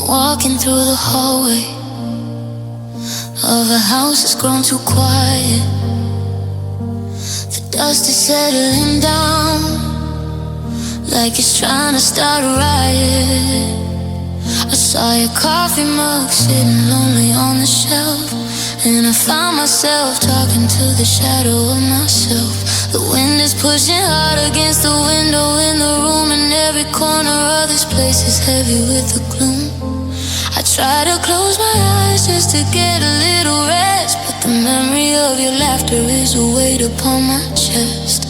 Walking through the hallway of a house that's grown too quiet. The dust is settling down like it's trying to start a riot. I saw your coffee mug sitting lonely on the shelf, and I found myself talking to the shadow of myself. The wind is pushing hard against the window in the room, and every corner of this place is heavy with the gloom. I try to close my eyes just to get a little rest, but the memory of your laughter is a weight upon my chest.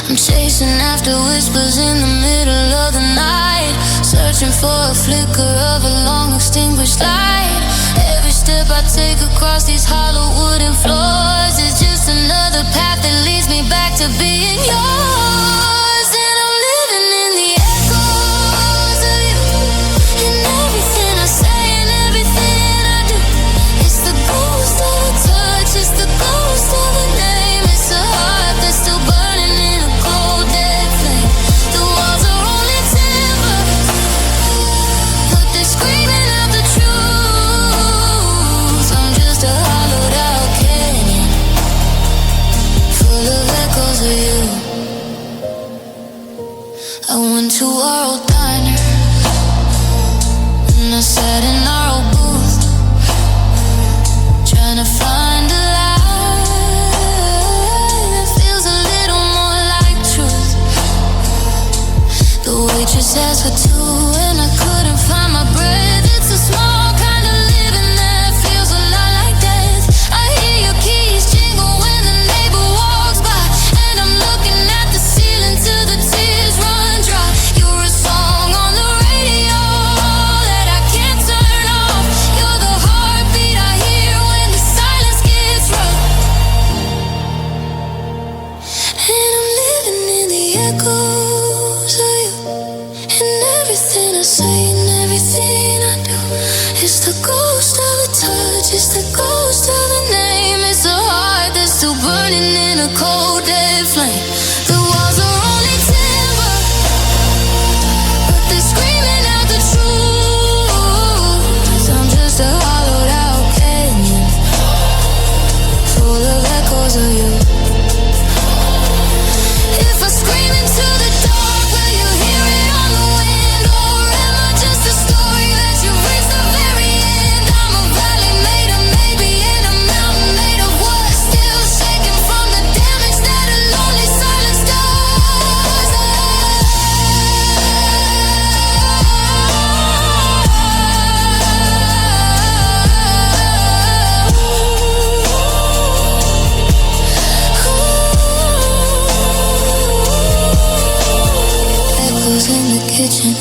I'm chasing after whispers in the middle of the night, searching for a flicker of a long extinguished light. Every step I take across these hollow wooden floors is just another path that leads me back to being yours. And I'm living in the echoes of you, and everything I say and everything I do. It's the ghost of a touch, it's the ghost of a name. It's a heart that's still burning in a cold dead flame. The walls are only timber, but they're screaming out the truth. I'm just a hollowed out canyon full of echoes of you. I went to our old diner, and I sat in our old booth, trying to find a lie that feels a little more like truth. The waitress asked for two, and I couldn't find my breath. It's a small kind of living that feels a lot like death. I hear your keys jingle when the neighbor walks by, and I'm looking at the ceiling till the tears run dry. You're a song on the radio that I can't turn off. You're the heartbeat I hear when the silence gets rough. And I'm living in the echoes of you, and everything I say and everything I do. It's the ghost of a touch, it's the ghost of a name. It's a heart that's still burning in a cold dead flame. The walls are only timber, but they're screaming out the truth. I'm just a hollowed out canyon full of echoes of you. If I scream into the dark, will you hear it on the wind? Or am I just a story that you've reached the very end? I'm a valley made of maybe, and a mountain made of what? Still shaking from the damage that a lonely silence does. Echoes in the kitchen,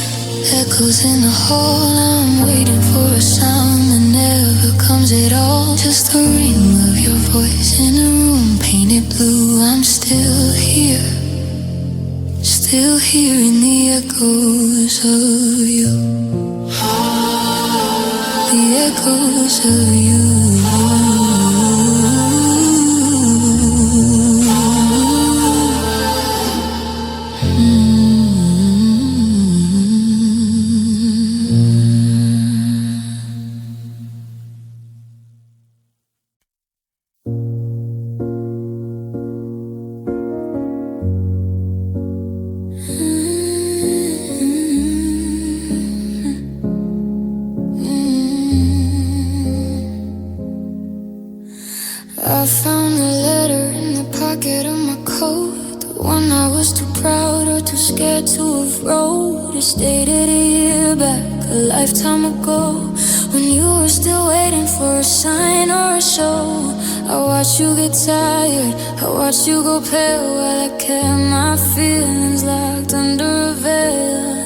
echoes in the hall. I'm waiting for a sound that never comes at all. Just the ring of your voice in a room painted blue. I'm still here, still hearing the echoes of you. The echoes of you. I found the letter in the pocket of my coat, the one I was too proud or too scared to have wrote. It dated a year back, a lifetime ago, when you were still waiting for a sign or a show. I watched you get tired, I watched you go pale, while I kept my feelings locked under a veil.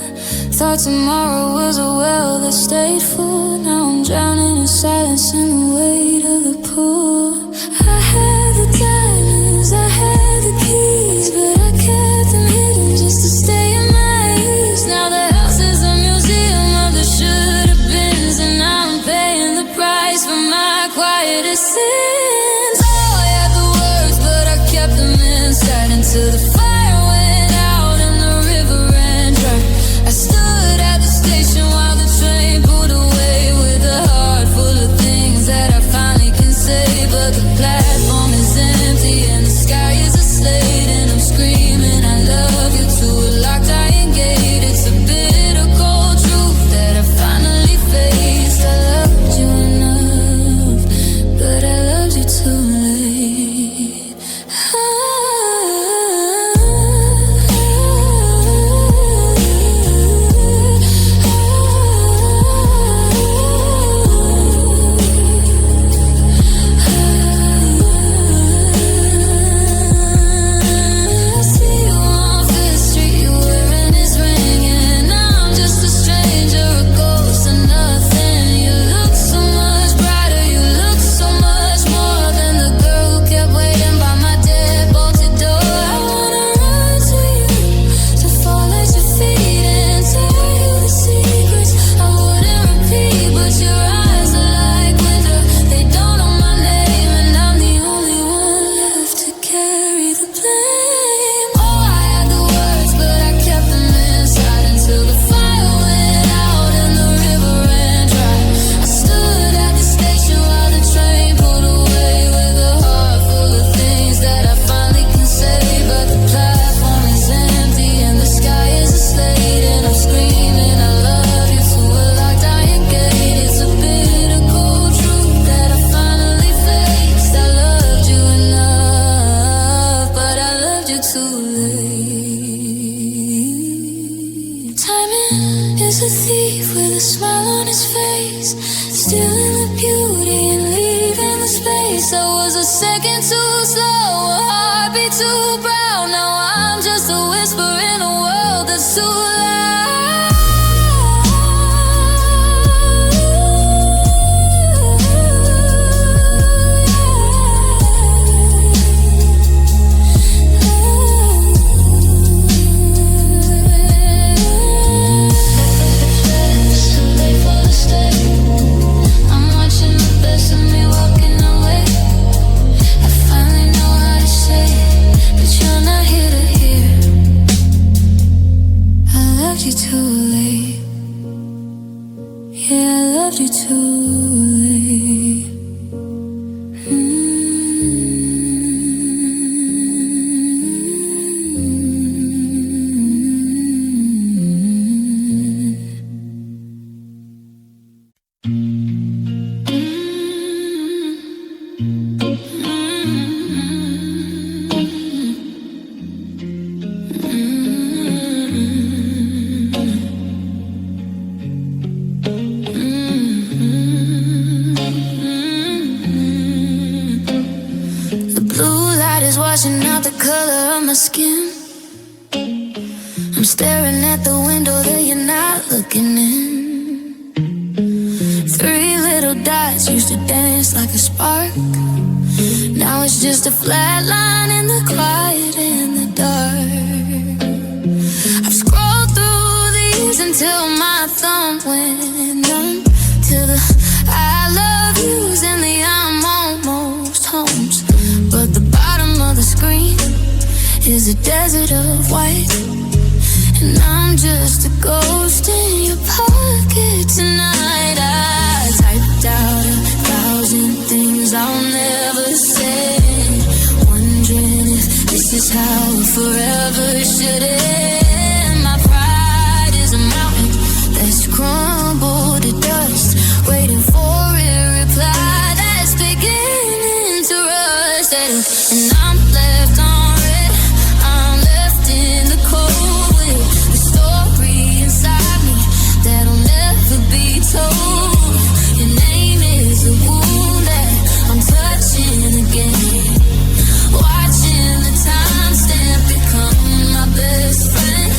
Thought tomorrow was a well that stayed full. Now I'm drowning in silence in the weight of the pool. I had the diamonds, I had the keys, but I kept them hidden just to stay in my ease. Now the house is a museum of the should-have-beens, and now I'm paying the price for my quietest sins. Oh, I had the words, but I kept them inside until the fire went out and the river ran dry. I stood at the station while the train pulled away. face, stealing the beauty and leaving the space. I was a second too slow, a heartbeat too proud. Now I'm just a whisper in a world that's too loud. I'm staring at the window that you're not looking in. 3 little dots used to dance like a spark. Now it's just a flat line in the quiet and the dark. I've scrolled through these until my thumb went numb, to the I love yous and the I'm almost homes. But the bottom of the screen is a desert of white, and I'm just a ghost in your pocket tonight. I typed out 1,000 things I'll never say, wondering if this is how forever should end. My pride is a mountain that's crumbled to dust, waiting for a reply that's beginning to rust. And I'm left on red, I'm left in the cold with the story inside me that'll never be told. Your name is a wound that I'm touching again, watching the timestamp become my best friend.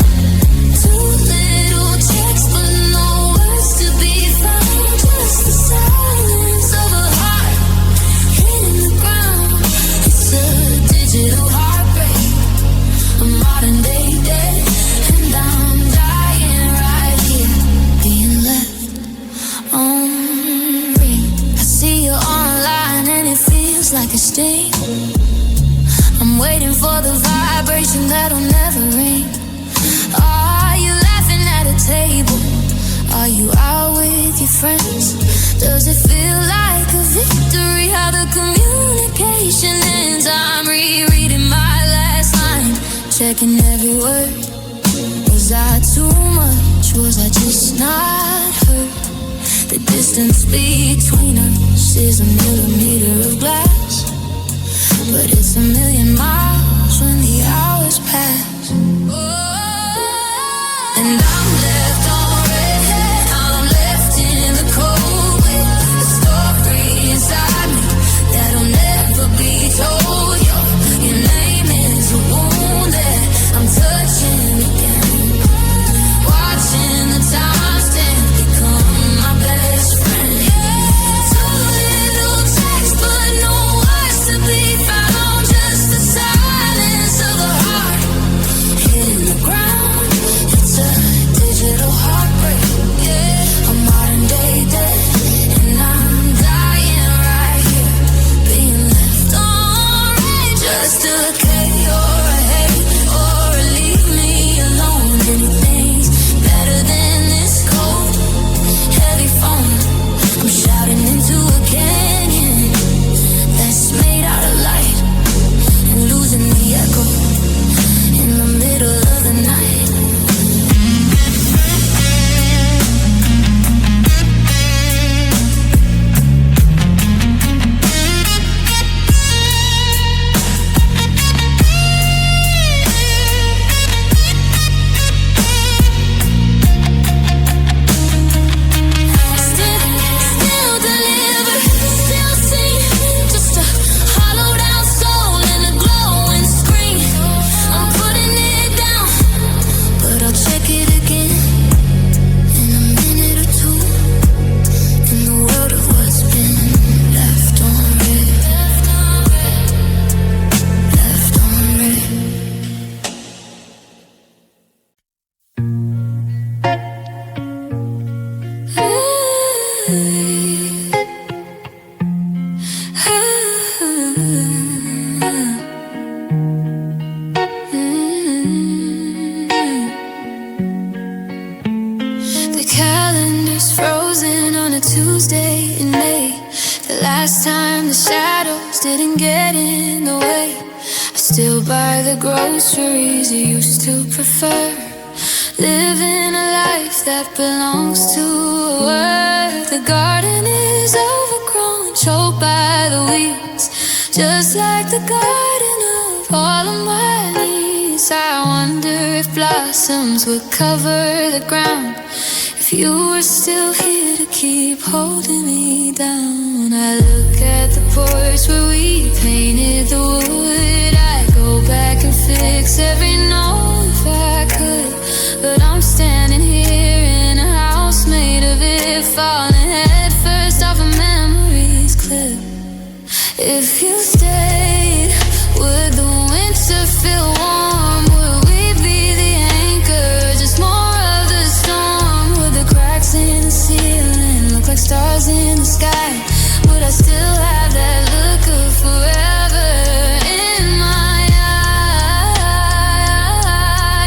2 little checks but no words to be found, just the silence of a heart hitting the ground. It's a digital heartbreak, a modern day death, and I'm dying right here, being left on read. I see you online and it feels like a sting. I'm waiting for the vibration that'll never ring. Are you laughing at a table? Are you out with your friends? Does it feel like a victory how the communication ends? I'm rereading my last line, checking every word. Was I too much? Was I just not heard? The distance between us is a millimeter of glass, but it's a million miles when the hours pass. And I'm left on red, I'm left in the cold with a story inside me that'll never be told. Your name is a wound that I'm touching again, watching the timestamp become my best friend. 2 little texts but no words to be found, just the silence of a heart hitting the ground. The calendar's frozen on a Tuesday in May. The last time the shadows didn't get in the way. I still buy the groceries you used to prefer. Living a life that belongs to a word. The garden is overgrown, choked by the weeds, just like the garden of all of my needs. I wonder if blossoms would cover the ground if you were still here to keep holding me down. I look at the porch where we painted the wood. I'd go back and fix every note if I could, but I'm standing here in a house made of it, falling head first off a memory's cliff. If you stayed, would the winter feel warm? Would we be the anchor, just more of the storm? Would the cracks in the ceiling look like stars in the sky? Would I still have that look of forever in my eye?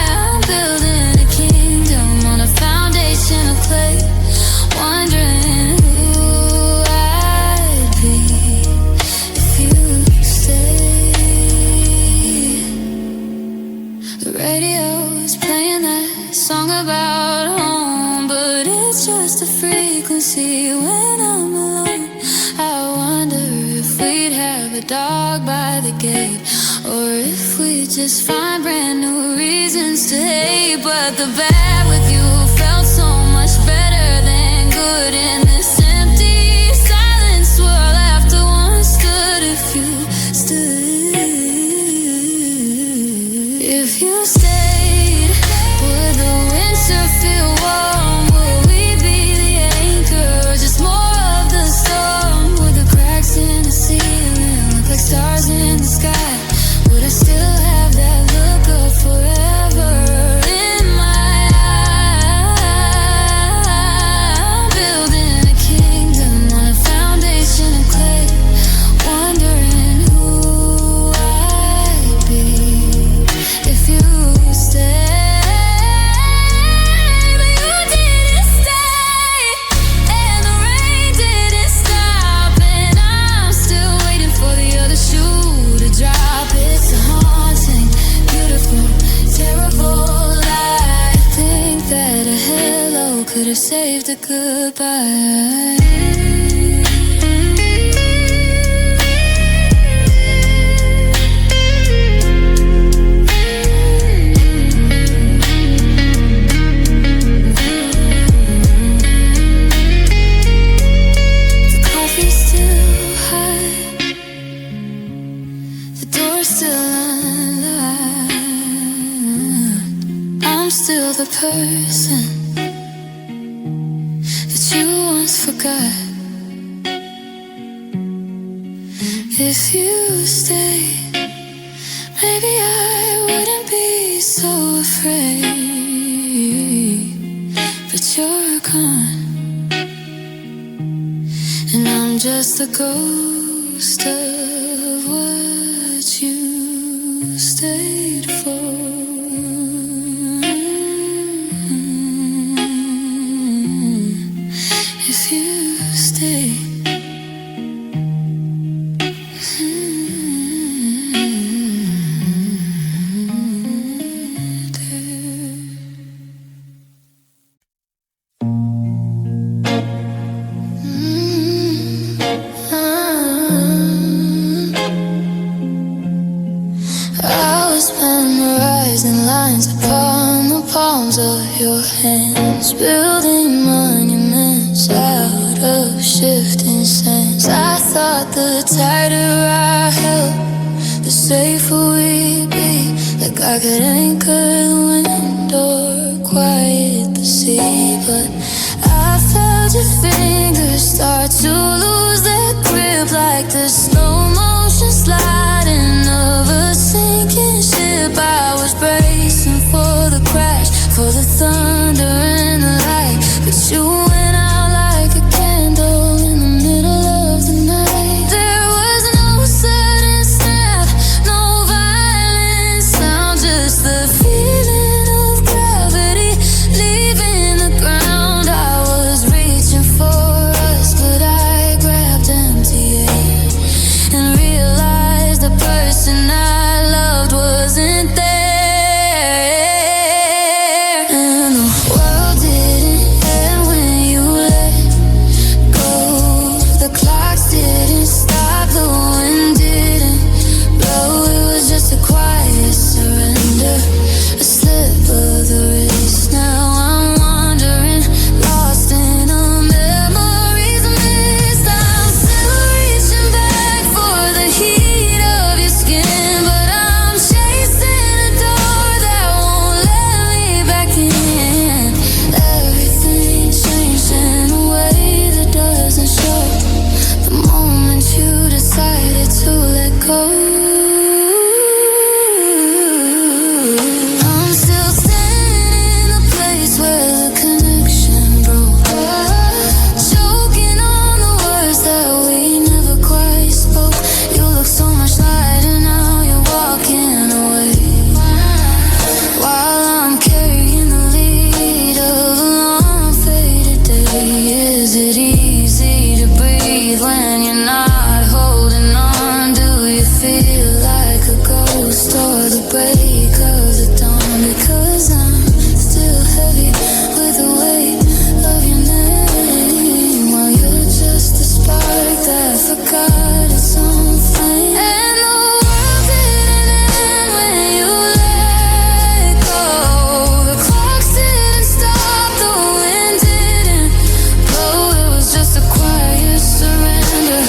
I'm building a kingdom on a foundation of clay, wondering who I'd be if you stayed. The radio is playing that song about home, but it's just a frequency when I'm alone. I wonder if we'd have a dog by the gate, or if we'd just find brand new reasons to hate. But the bad with you felt so much better than good in this empty silence world. After one stood, if you stood, if you stayed, would the winter feel warm? Would we be the anchor, just more of the storm? Would the cracks in the ceiling look like stars in the sky? Would I still have that look of forever in my eye? I'm building a kingdom on a foundation of clay, wondering who I'd be if you stayed. But you didn't stay, and the rain didn't stop, and I'm still waiting for the other shoe to drop. It's a haunting, beautiful, terrible lie. I think that a hello could have saved a goodbye. The coffee's still hot, the door's still unlocked. I'm still the person that you once forgot. If you stay, maybe I wouldn't be so afraid. But you're gone, and I'm just the ghost of what you stayed for. If you stay, I was memorizing lines upon the palms of your hands, building monuments out of shifting sands. I thought the tighter I held, the safer we'd be. Like I could anchor the wind or quiet the sea. But I felt your fingers start to lose their grip, like the slow motion sliding of a sinking ship. I was bracing for the crash, for the thunder and the light, but you went out like a candle. leave when you're not holding on? Do you feel like a ghost or the break of the dawn? Because I'm still heavy with the weight of your name, while you're just a spark that forgot its own flame. And the world didn't end when you let go. The clocks didn't stop, the wind didn't blow. It was just a quiet surrender,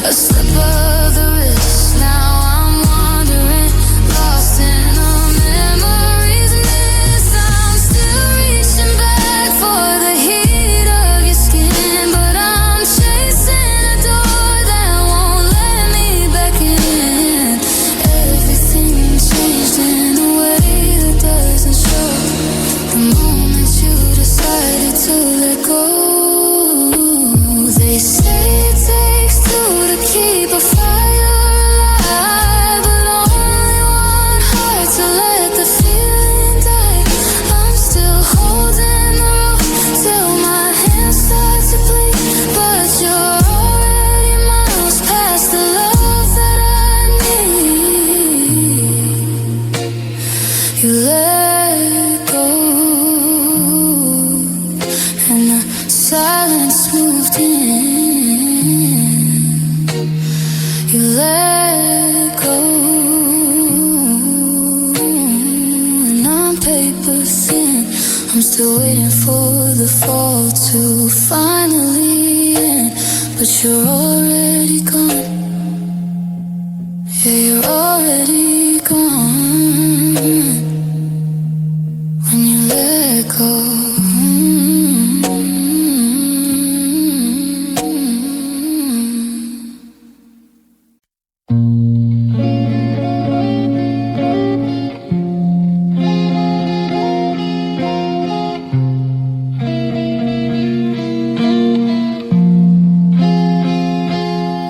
a slip of the wrist. Now I'm wandering, lost in the memories miss. I'm still reaching back for the heat of your skin, but I'm chasing a door that won't let me back in. Everything changed in a way that doesn't show the moment you decided to let go. They say it takes two to keep a fire alive, but only one heart to let the feeling die. I'm still holding the rope till my hands start to bleed, but you're already miles past the love that I need. You let go, and the silence moved in. You let go, and I'm paper thin. I'm still waiting for the fall to finally end, but you're already gone. Yeah, you're already gone when you let go.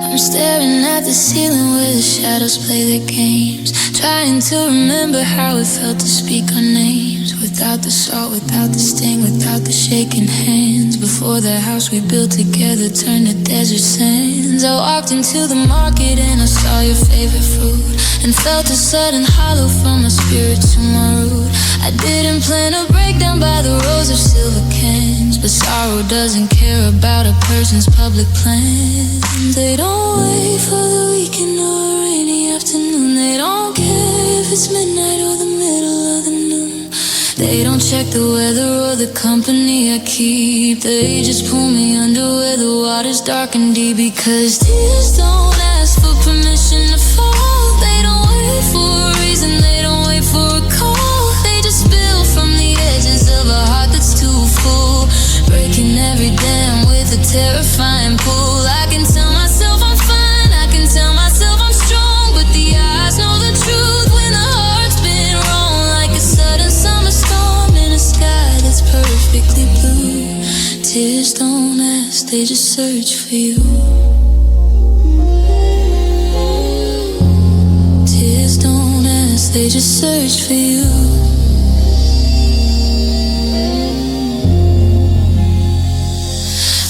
I'm staring at the ceiling where the shadows play their games, trying to remember how it felt to speak our names, without the salt, without the sting, without the shaking hands. Before the house we built together turned to desert sands. I walked into the market and I saw your favorite fruit, and felt a sudden hollow from my spirit to my root. I didn't plan a breakdown by the rows of silver cans, but sorrow doesn't care about a person's public plans. They don't wait for the weekend or a rainy afternoon. They don't care if it's midnight or the middle of the noon. They don't check the weather or the company I keep. They just pull me under where the water's dark and deep. Because tears don't ask for permission to fall. They don't wait for a reason, they don't wait for a call. They just spill from the edges of a heart that's too full, breaking every dam with a terrifying pull. I can tell myself I'm fine, I can tell myself I'm strong, but the eyes know the truth when the heart's been wrong. Like a sudden summer storm in a sky that's perfectly blue. Tears don't ask, they just search for you. Tears don't ask, they just search for you.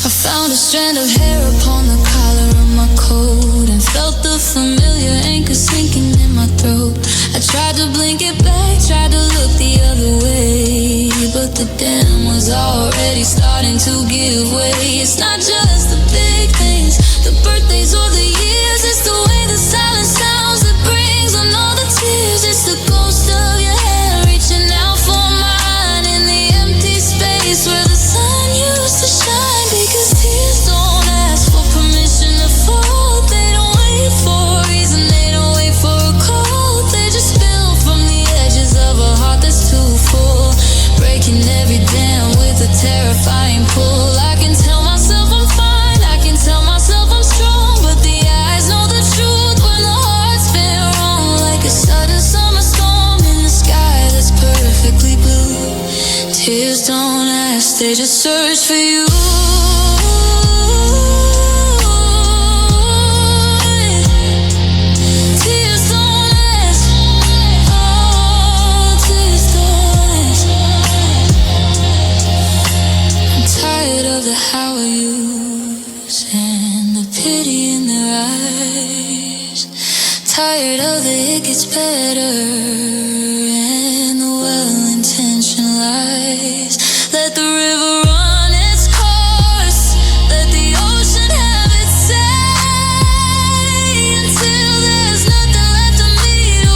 I found a strand of hair upon the collar of my coat, and felt the familiar anchor sinking in my throat. I tried to blink it back, tried to look the other way, but the dam was already starting to give way. It's not just the big things, the birthdays or the years, it's the way the silence sounds that brings on all the tears. It's the ghost of your hair reaching out for mine in the empty space where the sun used to shine. Because tears don't ask for permission to fall. They don't wait for a reason, they don't wait for a call. They just spill from the edges of a heart that's too full, breaking every dam with a terrifying pull. I can tell myself I'm fine, I can tell myself I'm strong, but the eyes know the truth when the heart's been wrong. Like a sudden summer storm in the sky that's perfectly blue. Tears don't ask, they just search for you. Tears don't ask, oh, tears don't ask. I'm tired of the how are yous and the pity in their eyes. Tired of it gets better, and the well-intentioned lies. Let the river run its course, let the ocean have its say, until there's nothing left of me to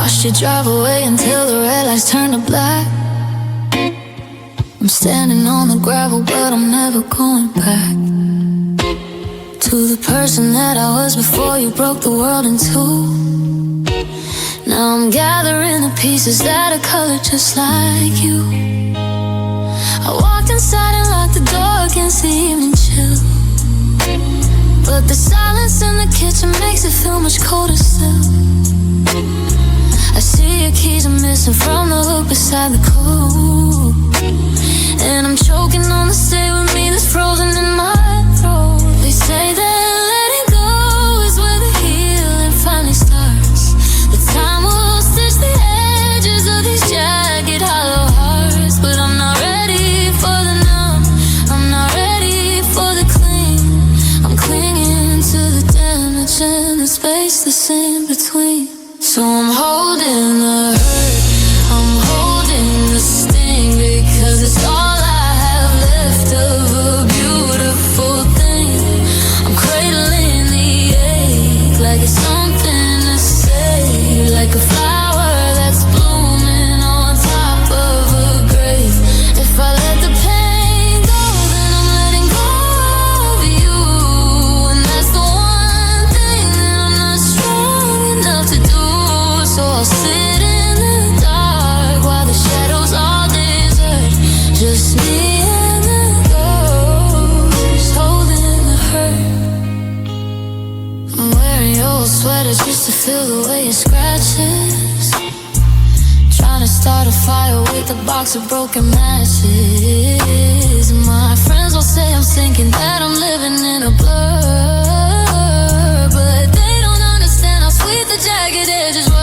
wash you drive away until the red lights turn to black. I'm standing on the gravel, but I'm never going back to the person that I was before you broke the world in two. Now I'm gathering the pieces that are colored just like you. I walked inside and locked the door against the evening chill, but the silence in the kitchen makes it feel much colder still. I see your keys are missing from the hook beside the coat, and I'm choking on the stay with me that's frozen in my throat. They say that letting go is where the healing finally starts. The time will stitch the edges of these jagged hollow hearts, but I'm not ready for the numb, I'm not ready for the cling. I'm clinging to the damage and the space that's in between. So I'm holding the hurt, I'm holding the sting, because it's all I have left of a beautiful thing. I'm cradling the ache like it's something to say, like a flower that's blooming on top of a grave. If I let the pain go, then I'm letting go of you, and that's the one thing that I'm not strong enough to do. So I'll sit in the dark while the shadows all desert, just me and the ghost holding the hurt. I'm wearing your old sweaters just to feel the way it scratches, trying to start a fire with a box of broken matches. My friends will say I'm sinking, that I'm living in a blur, but they don't understand how sweet the jagged edges were.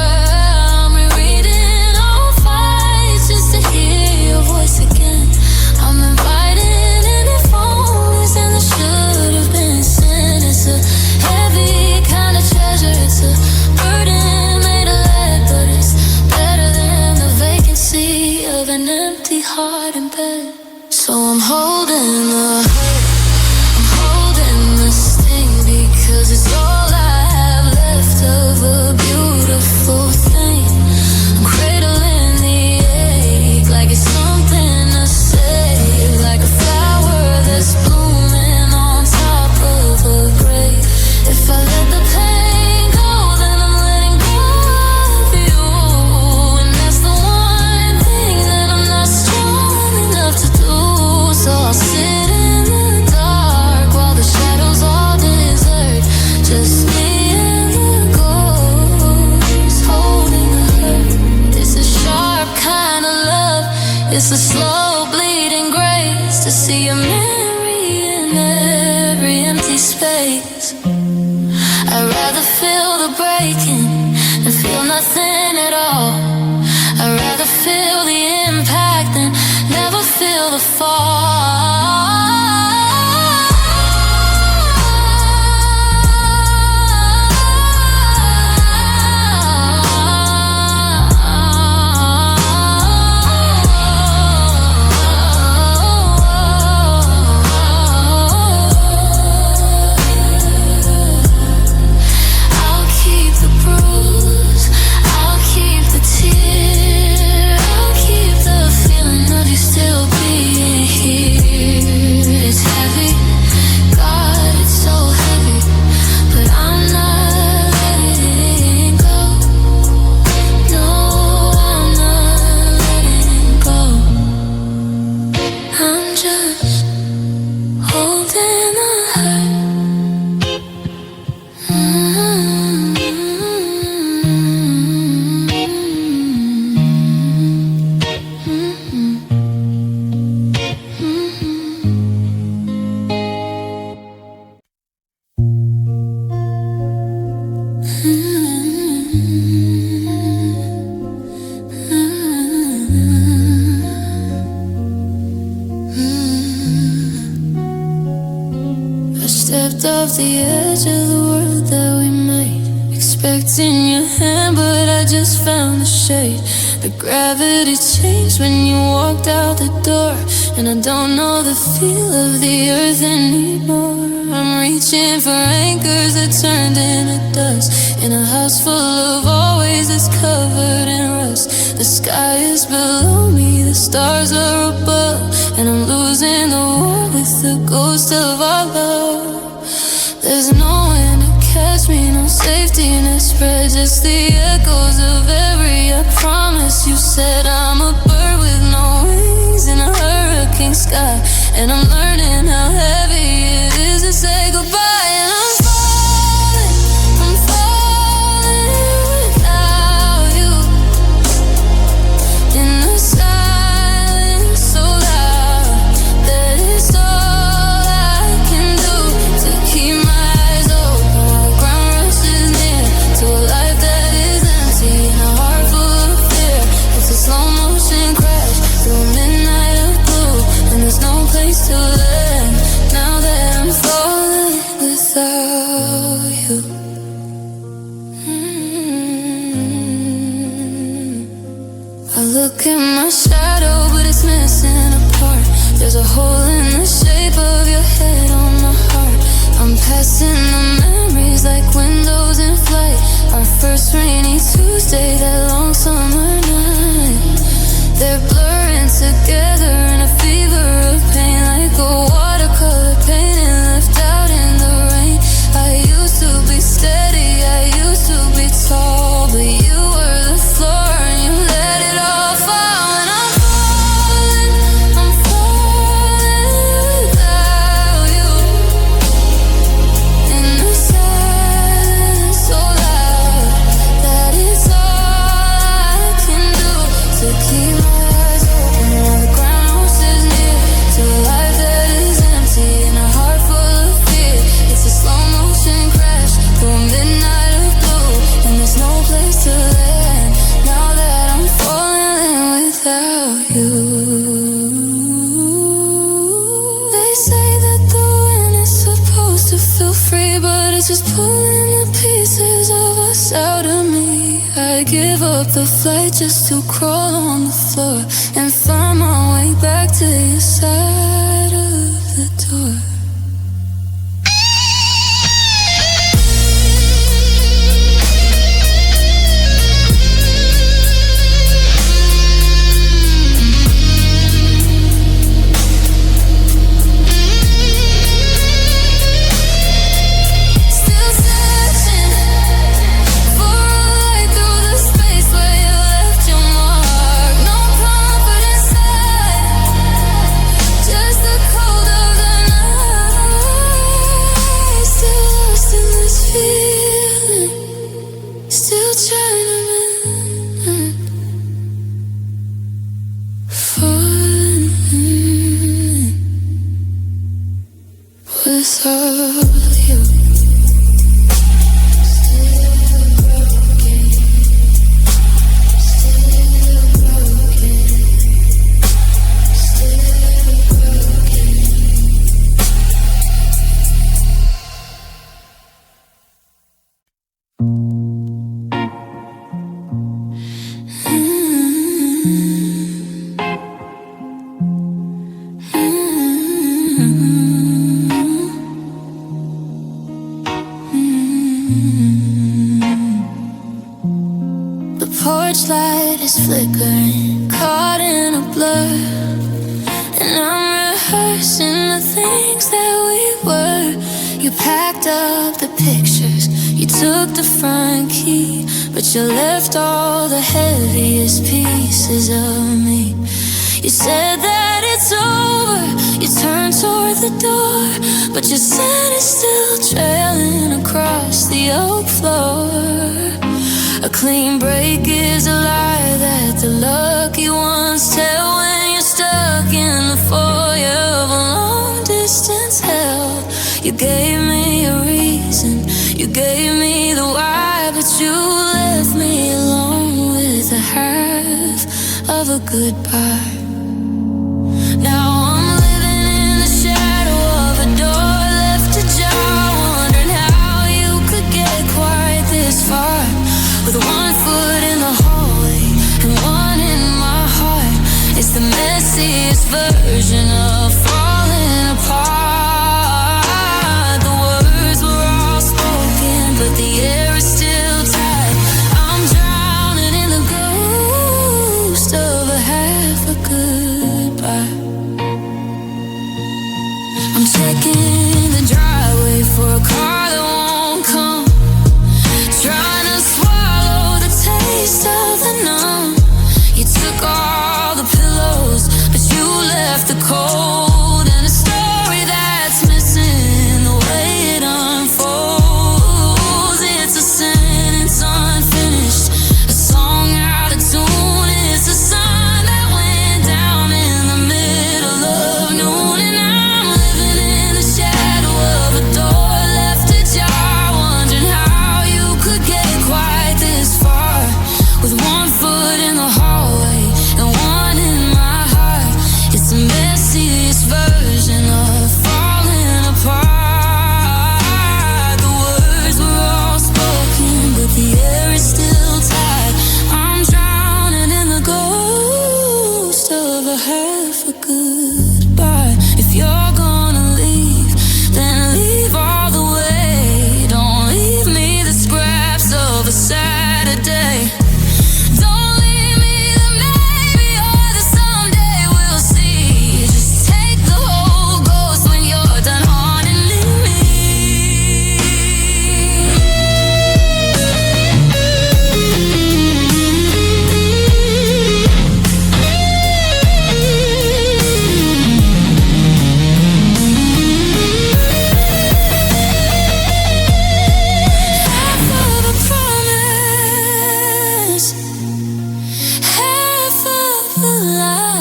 Heart in bed. So I'm holding the hurt, I'm holding the sting, because it's all I have left of a beautiful thing. I'm cradling the ache like it's something to say, like a flower that's blooming on top of a grave. If I let the pain go, then I'm letting go of you, and that's the one thing that I'm not strong enough to do. So I'll sit in the dark while the shadows all desert, just me and the ghost holding the hurt. It's a sharp kind of love, it's a slow bleeding grace, to see a memory in every empty space. I'd rather feel the breaking than feel nothing at all. I'd rather feel the impact than never feel the fall. Stepped off the edge of the world that we made, expecting your hand, but I just found the shade. The gravity changed when you walked out the door, and I don't know the feel of the earth anymore. I'm reaching for anchors that turned into dust, in a house full of always that's covered in rust. The sky is below me, the stars are above, and I'm losing the war with the ghost of our love. There's no one to catch me, no safety net spread, just the echoes of every I promise. You said I'm a bird with no wings in a hurricane sky, and I'm learning how heavy it is to say goodbye. And I'm falling without you, in the silence so loud that it's all I can do to keep my to land. Now that I'm falling without you. I look at my shadow, but it's missing a part. There's a hole in the shape of your head on my heart. I'm passing the memories like windows in flight. Our first rainy Tuesday, that long summer night. They're blurring together in a fever of pain, like a watercolor painting left out in the rain. I used to be steady, I used to be tall, but you were the floor and you let it all fall. And I'm falling without you, in the silence so loud that it's all I can do to keep my eyes open while the ground is near, to a life that is empty and a heart full of fear. It's a slow motion crash through a midnight of blue, and there's no place to land now that I'm falling without you. They say that the wind is supposed to feel free, but it's just pulling the pieces of us out of me. I give up the flight just to crawl on the floor and find my way back to your side of the door. Still searching for a light through the space where you left your mark. No comfort inside, just torchlight is flickering, caught in a blur. And I'm rehearsing the things that we were. You packed up the pictures, you took the front key, but you left all the heaviest pieces of me. You said that it's over, you turned toward the door, but your scent is still trailing across the oak floor. A clean break is a lie that the lucky ones tell when you're stuck in the foyer of a long-distance hell. You gave me a reason, you gave me the why, but you left me alone with a half of a goodbye. Now I'm living in the shadow of a door left ajar, wondering how you could get quite this far. With one foot in the hallway and one in my heart. It's the messiest version of falling apart. The words were all spoken, but the air is still tight. I'm drowning in the ghost of a half a goodbye. I'm checking the driveway for a car that won't come, trying to swallow the taste of the numb. You took all the pillows, but you left the cold, and a story that's missing the way it unfolds. It's a sentence unfinished, a song out of tune. It's a sun that went down in the middle of noon, and I'm living in the shadow of a door left ajar, wondering how you could get quite this far. With one foot in the hallway and one in my heart. It's the messiest version of falling apart. The words were all spoken, but the air is still tight. I'm drowning in the ghost of a half a goodbye. If you're gonna leave, then leave all the way. Don't leave me the scraps of a Saturday. Don't leave me the maybe or the someday we'll see. Just take the whole ghost when you're done haunting me. Half of a promise, half of a lie.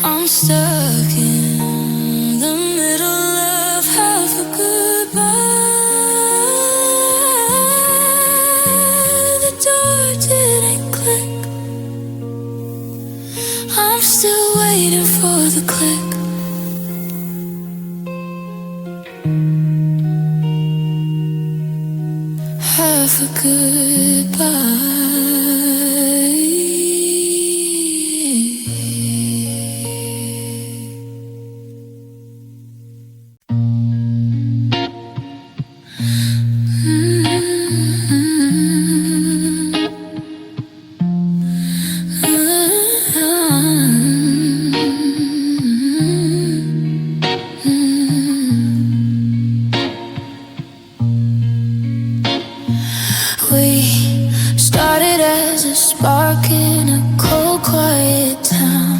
I'm stuck in the middle of half a goodbye. The door didn't click, I'm still waiting for the click. Half a We started as a spark in a cold, quiet town,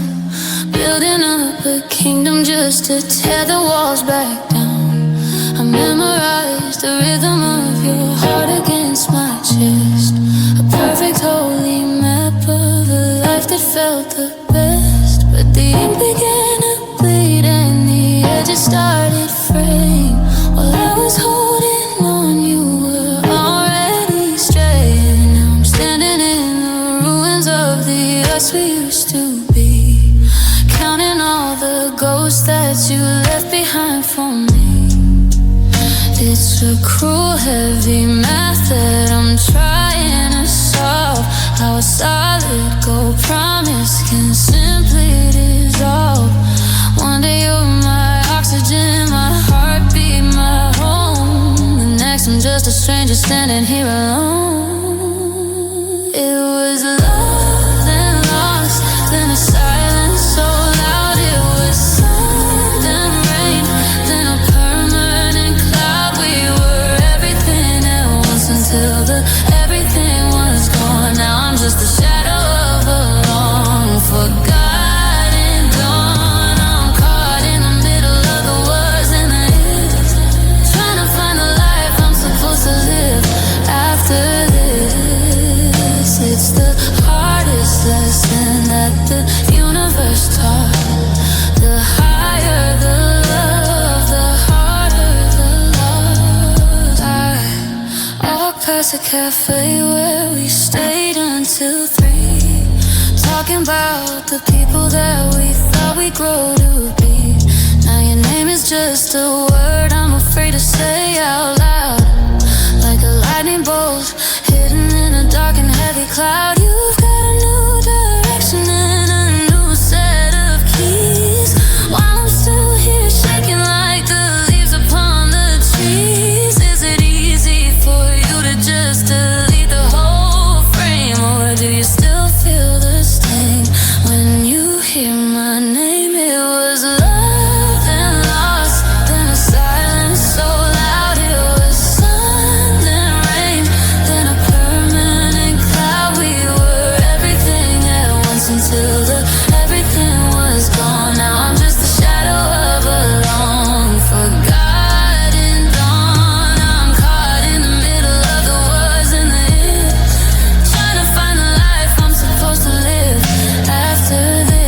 building up a kingdom just to tear the walls back down. I memorized the rhythm of your heart against my chest, a perfect holy map of a life that felt the best. But the ink began to bleed and the edges started fraying. While I was holding on, you were already straying. Now I'm standing in the ruins of the us we used to be, counting all the ghosts that you left behind for me. It's a cruel, heavy math that I'm trying to solve. How a solid gold promise can simply dissolve. One day you're my oxygen, my heartbeat, my home. The next I'm just a stranger standing here alone. It was love, then lost, then a silence so loud. It was sun, then rain, then a permanent cloud. We were everything at once until the everything was gone. Now I'm just a shadow of a long forgotten dawn. I'm caught in the middle of the words and the ifs, trying to find the life I'm supposed to live after this. It's the hardest lesson that the universe taught. The higher the love, the harder the loss. I walked past a cafe where we stayed until 3, talking about the people that we thought we'd grow to be. Now your name is just a word I'm afraid to say out loud. Like a lightning bolt hidden in a dark and heavy cloud. You've got a new direction and a new set of keys, while I'm still here shaking like the leaves upon the trees. Is it easy for you to just delete the whole frame, or do you still feel the sting when you hear my name? It was love, then lost, then a silence so loud. It was sun, then rain, then a permanent cloud. We were everything at once until the everything was gone. Now I'm just a shadow of a long forgotten dawn. I'm caught in the middle of the words and the ifs, trying to find the life I'm supposed to live after this.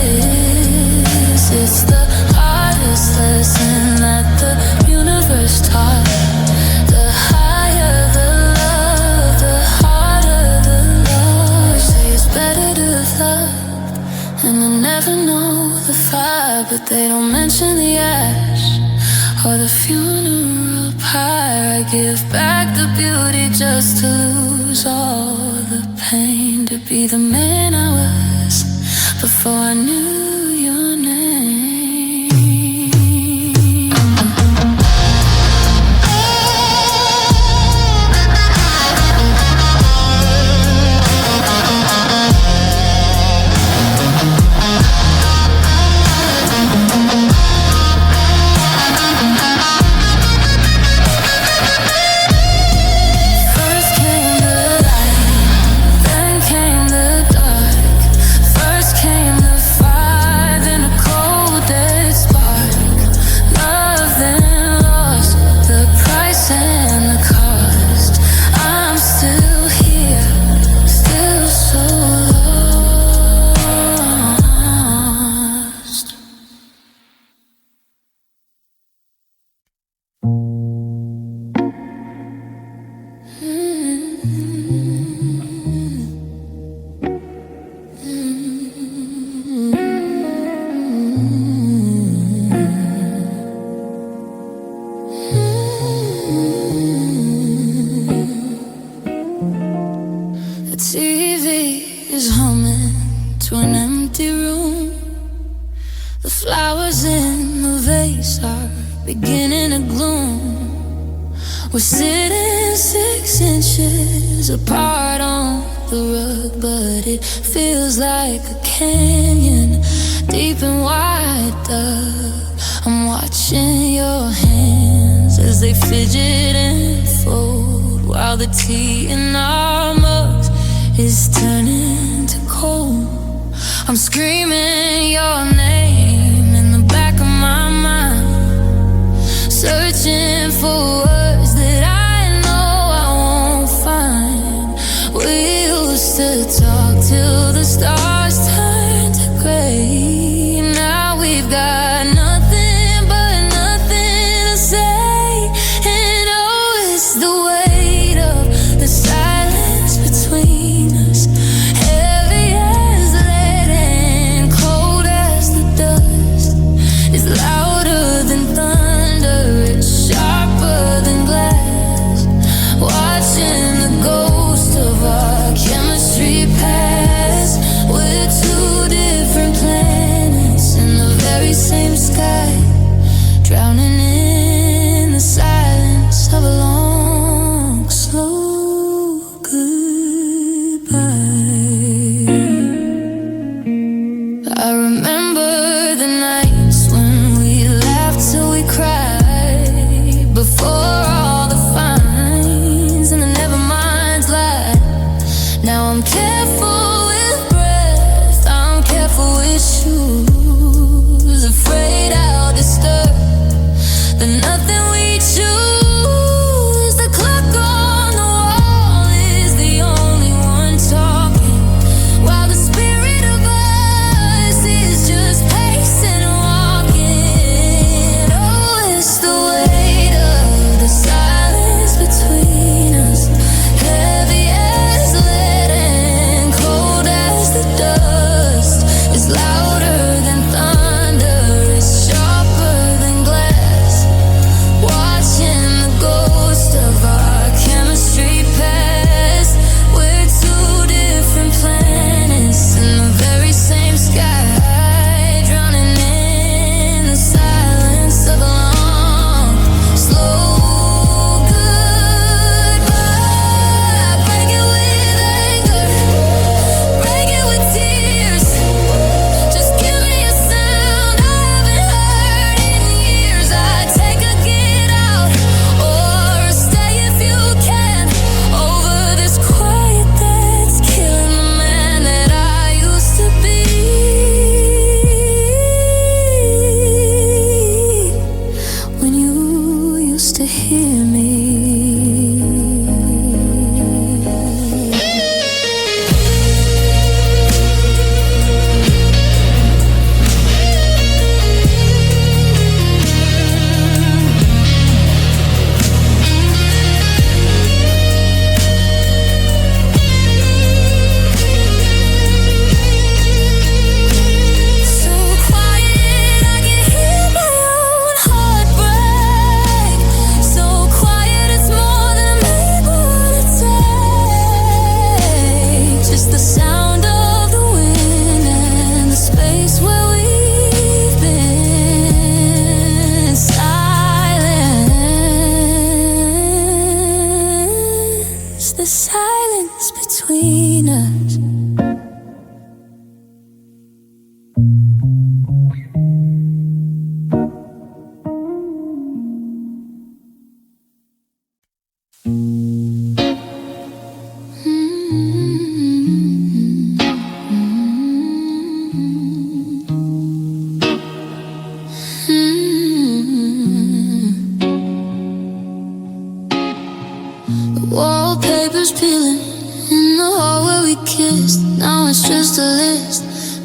It's the hardest lesson that the universe taught. The higher the love, the harder the loss. Say it's better to love and I never know the fire, but they don't mention the ash or the funeral pyre. I give back the beauty just to lose all the pain, to be the man I was before I knew your name. First came the light, then came the dark. First came the fire, then a cold dead spark. Love then lost, the price and the cost. I'm still here, still so lost. The TV is humming to an empty room. The flowers in the vase are beginning to bloom. We're sitting 6 inches apart on the rug, but it feels like a canyon, deep and wide dug. I'm watching your hands as they fidget and fold, while the tea in our mugs is turning to cold. I'm screaming your name in the back of my mind, searching for words that I know I won't find. We used to talk till the stars turned to gray. Now we've got nothing but nothing to say. And oh, it's the weight of the silence between us, heavy as lead and cold as the dust. It's louder than thunder, it's sharper than Wallpaper's peeling in the hall where we kissed. Now it's just a list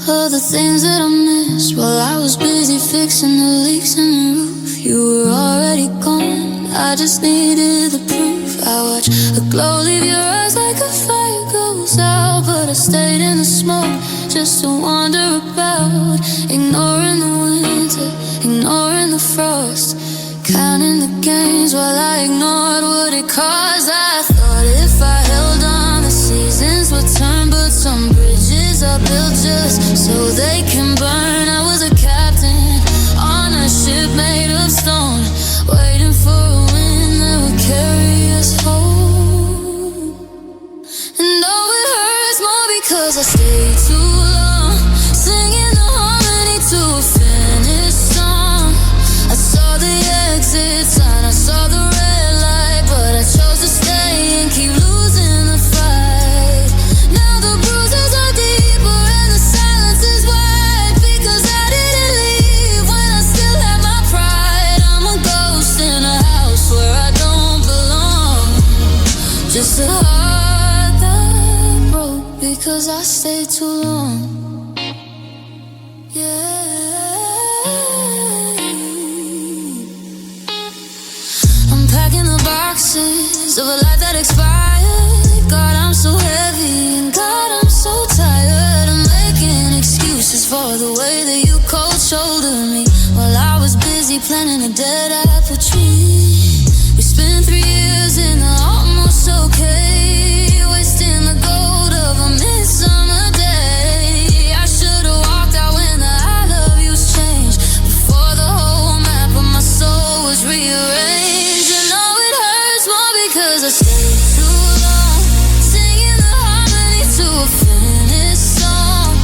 of the things that I missed. While I was busy fixing the leaks in the roof, you were already gone. I just needed the proof. I watched the glow leave your eyes like a fire goes out, but I stayed in the smoke just to wander about, ignoring the winter, ignoring the frost, counting the games while I ignored what it cost. I thought if I held on, the seasons would turn, but some bridges are built just so they can burn. I was a captain on a ship made of stone, waiting for a wind that would carry us home. And oh, it hurts more because I stayed too long, singing the harmony to a finished song. I saw the exit sign, I saw the red light, but I chose to stay and keep losing the fight. Now the bruises are deeper and the silence is wide, because I didn't leave when I still had my pride. I'm a ghost in a house where I don't belong, just a heart that broke because I stayed too long. Yeah. Packing the boxes of a life that expired. God, I'm so heavy, and God, I'm so tired of making excuses for the way that you cold shouldered me while I was busy planting a dead apple tree. We spent 3 years in the almost okay, wasting the gold of a midsummer day. I should've walked out when the I love yous changed, before the whole map of my soul was rearranged. Because I stayed too long, singing the harmony to a finished song.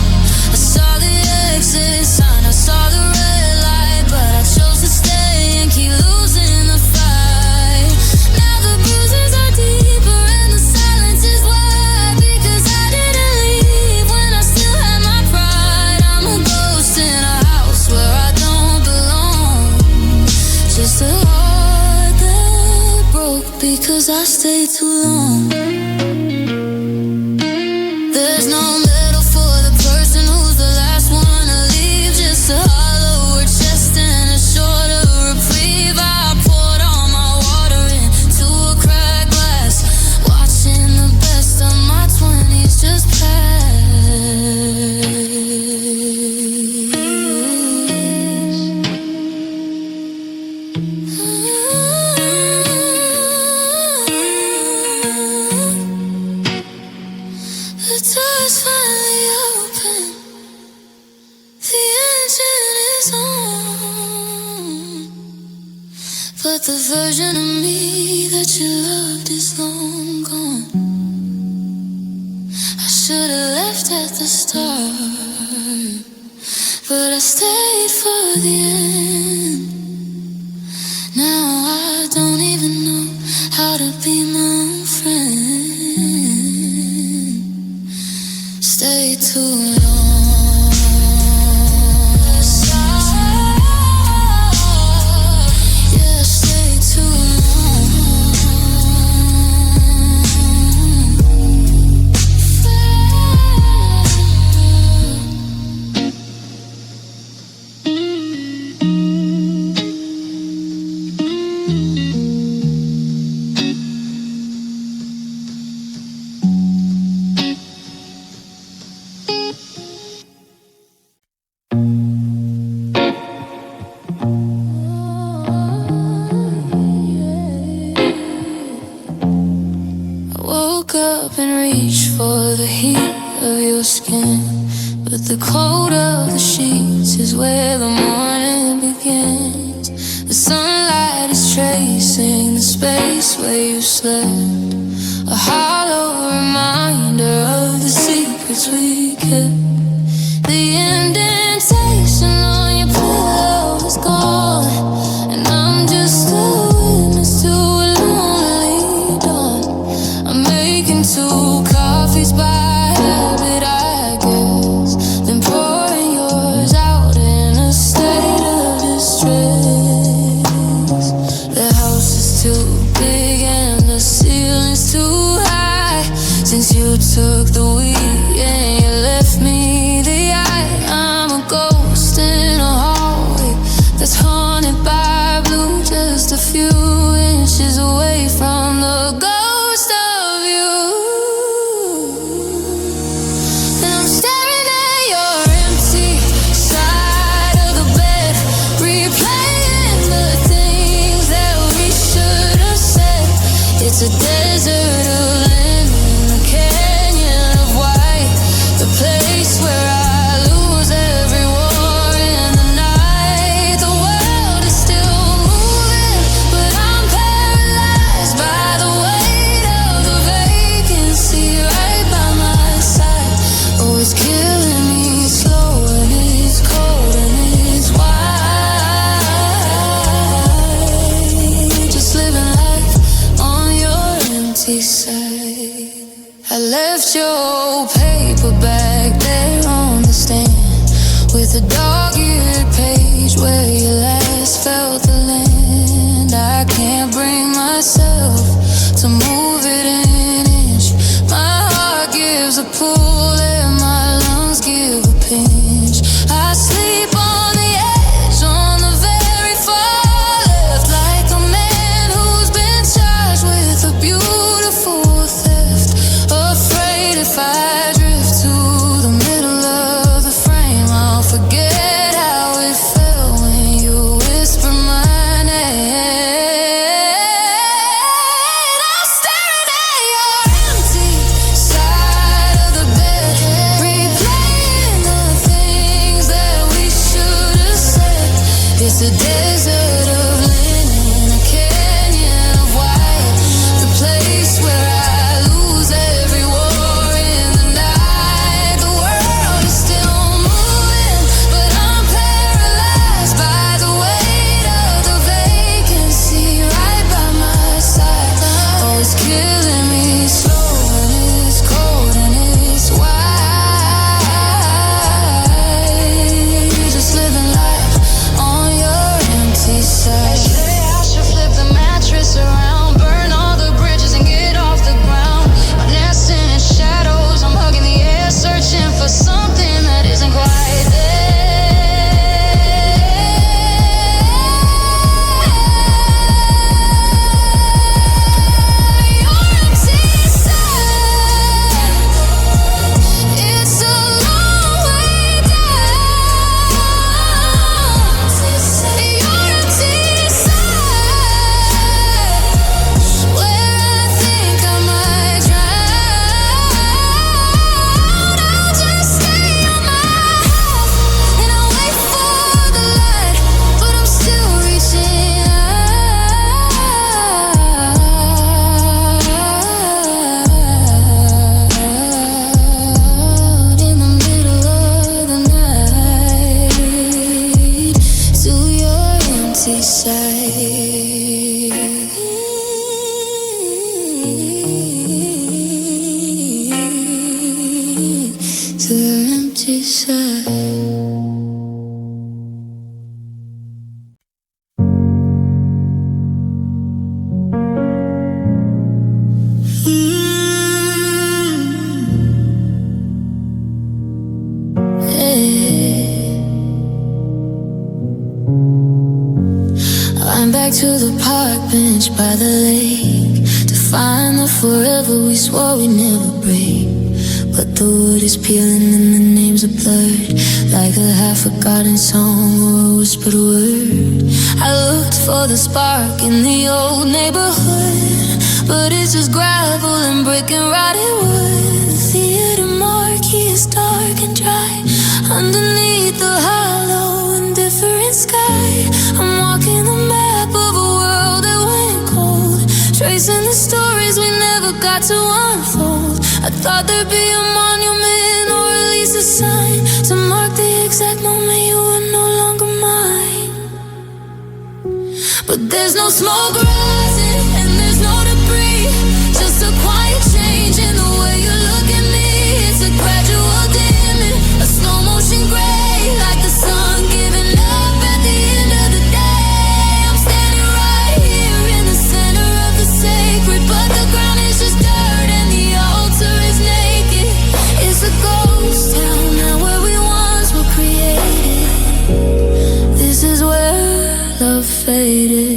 I saw the exit sign, I saw the red light, but I chose to stay and keep losing the fight. Now the bruises are deeper and the silence is wide, because I didn't leave when I still had my pride. I'm a ghost in a house where I don't belong, just a heart that broke because I stayed too long. There's no medal for the person who's the last one to leave, just a hollower chest and a shorter reprieve. I poured all my water into a cracked glass, watching the best of my 20s just pass. The door's finally open, the engine is on, but the version of me that you loved is long gone. I should've left at the start, but I stayed for the end. Now I don't even know how to be my own friend. Stay too long. Yeah, stay too long. Woke up and reached for the heat of your skin, but the cold of the sheets is where the morning begins. The sunlight is tracing the space where you slept, a hollow reminder of the secrets we kept. The indentation on your pillow is gone, and I'm just a witness to a lonely dawn. I'm making 2 coffees by habit, I guess, then pouring yours out in a state of distress. The house is too big and the ceiling's too high. Since you took the wheel and you left me the eye, I'm a ghost in a hallway that's haunted by blue, just a few inches away from the ghost of you. And I'm staring at your empty side of the bed, replaying the things that we should have said. It's a desert of linen, a canyon of white, the place where I lose every war in the night. The world is still moving, but I'm paralyzed by the weight of the vacancy right by my side. Oh, it's killing me slow and it's cold and it's wide. Just living life on your empty side. I left your paperback there on the stand, with a dog-eared page where you last felt the land. I can't bring myself to move it an inch. My heart gives a pull and my lungs give a pinch. I sleep on the edge, on the very far left, like a man who's been charged with a beautiful theft. Afraid if I drift to the middle of the frame, I'll forget how it felt when you whisper my name. I'm staring at your empty side of the bed, replaying the things that we should have said. It's a desert of linen, a canyon of white, the place where I lose every war in the night. The world is still moving, but I'm paralyzed by the weight of the vacancy right by my side. Oh, it's killing me slow and it's cold and it's wide. Just living life on your empty side. Say I should flip the mattress around, burn all the bridges and get off the ground. I'm nesting in shadows, I'm hugging the air, searching for something that isn't quite there. Your empty side, it's a long way down. Your empty side, where I think I might drown. I'll just stay on my half and I'll wait for the light, but I'm still reaching out in the middle of the night to your empty side, to your empty side. I'm back to the park bench by the lake to find the forever we swore we'd never break. But the wood is peeling and the names are blurred, like a half-forgotten song or a whispered word. I looked for the spark in the old neighborhood, but it's just gravel and from brick and rotted wood. The theater marquee is dark and dry. Underneath the hollow, indifferent sky, I'm walking the map of a world that went cold, tracing the stories we never got to unfold. I thought there'd be a monument or at least a sign to mark the exact moment you were no longer mine. But there's no smoke rising and there's no debris, just a quiet change in the way you look at me. It's a gradual dimming, a slow motion gray, like the sun giving up at the end of the day. I'm standing right here in the center of the sacred, but the ground is just dirt and the altar is naked. It's a ghost town now where we once were created. This is where love faded.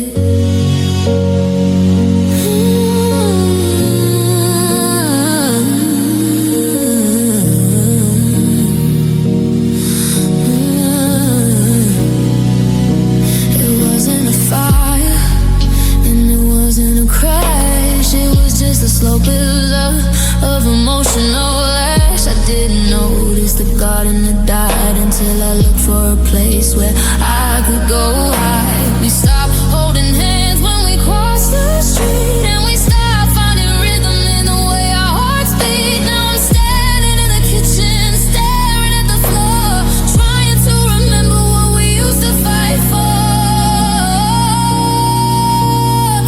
Slow build-up of emotional lash. I didn't notice the garden had died until I looked for a place where I could go hide. We stopped holding hands when we crossed the street, and we stopped finding rhythm in the way our hearts beat. Now I'm standing in the kitchen, staring at the floor, trying to remember what we used to fight for.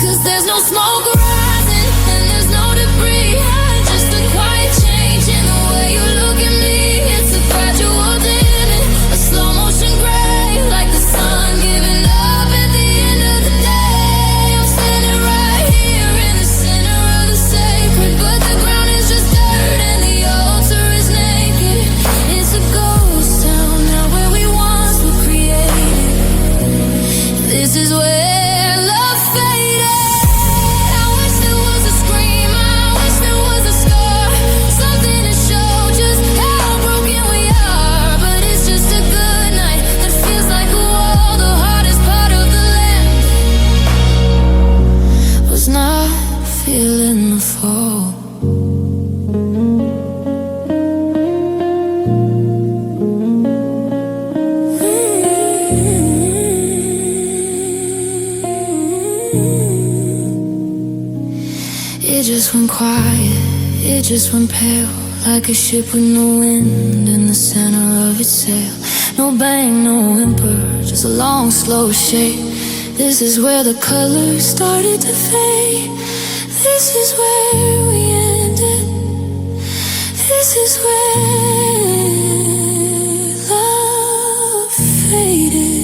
'Cause there's no smoke rising and there's no debris, just a quiet change in the way you look at me. It's a gradual dimming, a slow motion gray, like the sun giving up at the end of the day. I'm standing right here in the center of the sacred, but the ground is just dirt and the altar is naked. It's a ghost town now where we once were created. This is where love faded. I wish there was a scream, I wish there was a scar, something to show just how broken we are. But it's just a good night that feels like a wall. The hardest part of the land was not feeling the fall. It just went quiet, it just went pale, like a ship with no wind in the center of its sail. No bang, no whimper, just a long, slow shake. This is where the colors started to fade. This is where we ended. This is where love faded.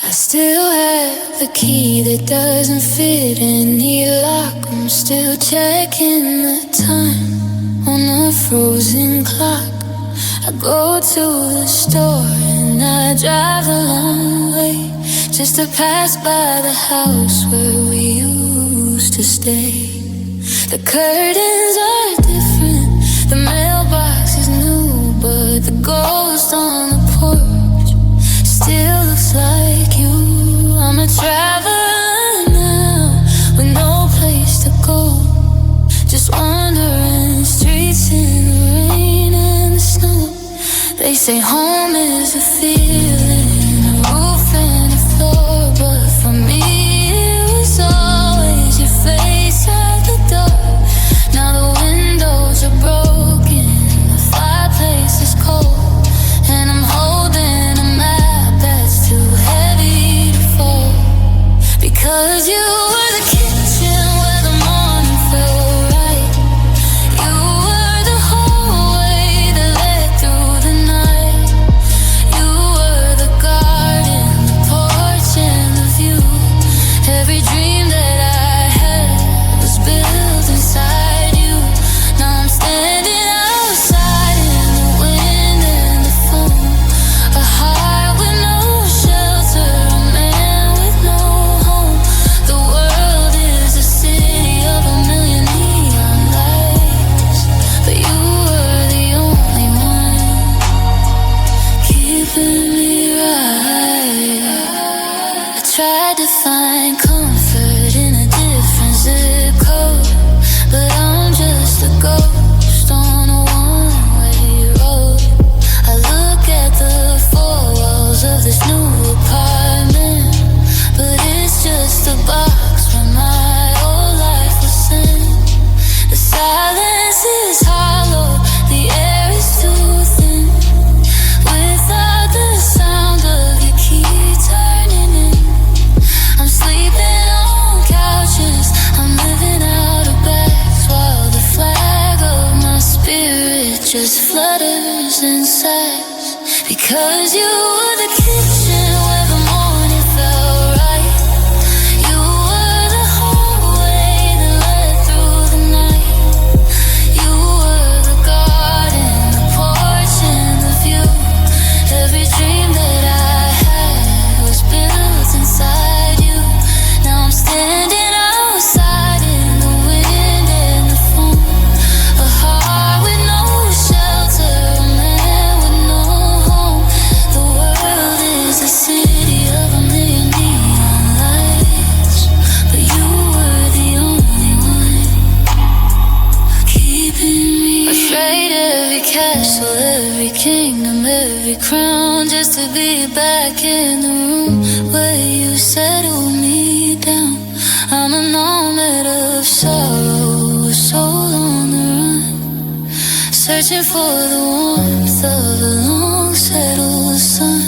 I still have the key that doesn't fit any lock. I'm still checking the time on the frozen clock. I go to the store and I drive a long way just to pass by the house where we used to stay. The curtains are different, the mailbox is new, but the ghost on the porch still looks like you. I'm a traveler now with no place to go, just wandering streets in the rain and the snow. They say home is a feeling, a roof and a floor, but for me it was always your face at the door. Now the windows are broken, the fireplace is cold, and I'm holding a map that's too heavy to fold. Because you were the kitchen where the morning felt right. You were the hallway that led through the night. just flutters and sighs. Because you were the kitchen where the morning felt right. You were the hallway that led through the night. You were the garden, the porch and the view. Every dream that I had was built inside you. Now I'm standing outside in the wind and the foam. A heart with no shelter, a man with no home. The world is a city of a million neon lights, but you were the only one keeping me. Afraid every castle, every kingdom, every crown, just to be back in the room where you settled me down. I'm a nomad of sorrow, a soul on the run, searching for the warmth of a long settled sun.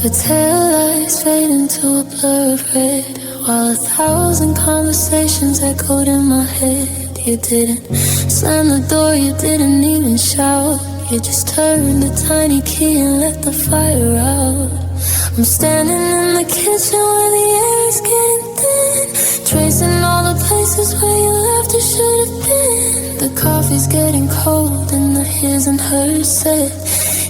The taillights fade into a blur of red, while 1,000 conversations echoed in my head. You didn't slam the door, you didn't even shout. You just turned the tiny key and let the fire out. I'm standing in the kitchen where the air is getting thin, tracing all the places where you left or should have been. The coffee's getting cold and the his and hers set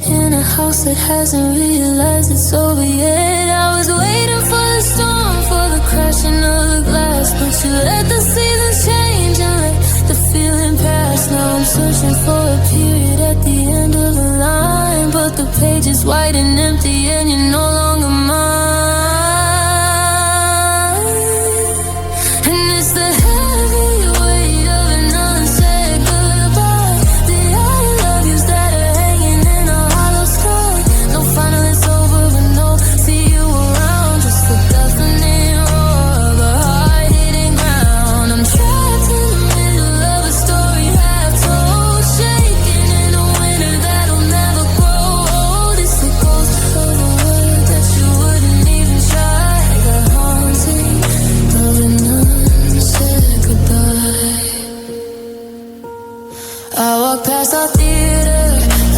in a house that hasn't realized it's over yet. I was waiting for the storm, for the crashing of the glass, but you let the seasons change and let the feeling pass. Now I'm searching for a period at the end of the line, but the page is white and empty and you're no longer mine. And it's the heavy weight of an unsaid goodbye, the I love yous that are hanging in a hollow sky. No final, it's over, but no see you around, just the deafening roar of a heart hitting ground. I'm trapped in the middle of a story half told, shaking in a winter that'll never grow old. It's the ghost of a word that you wouldn't even try, the haunting of an unsaid goodbye. I walked past our theater,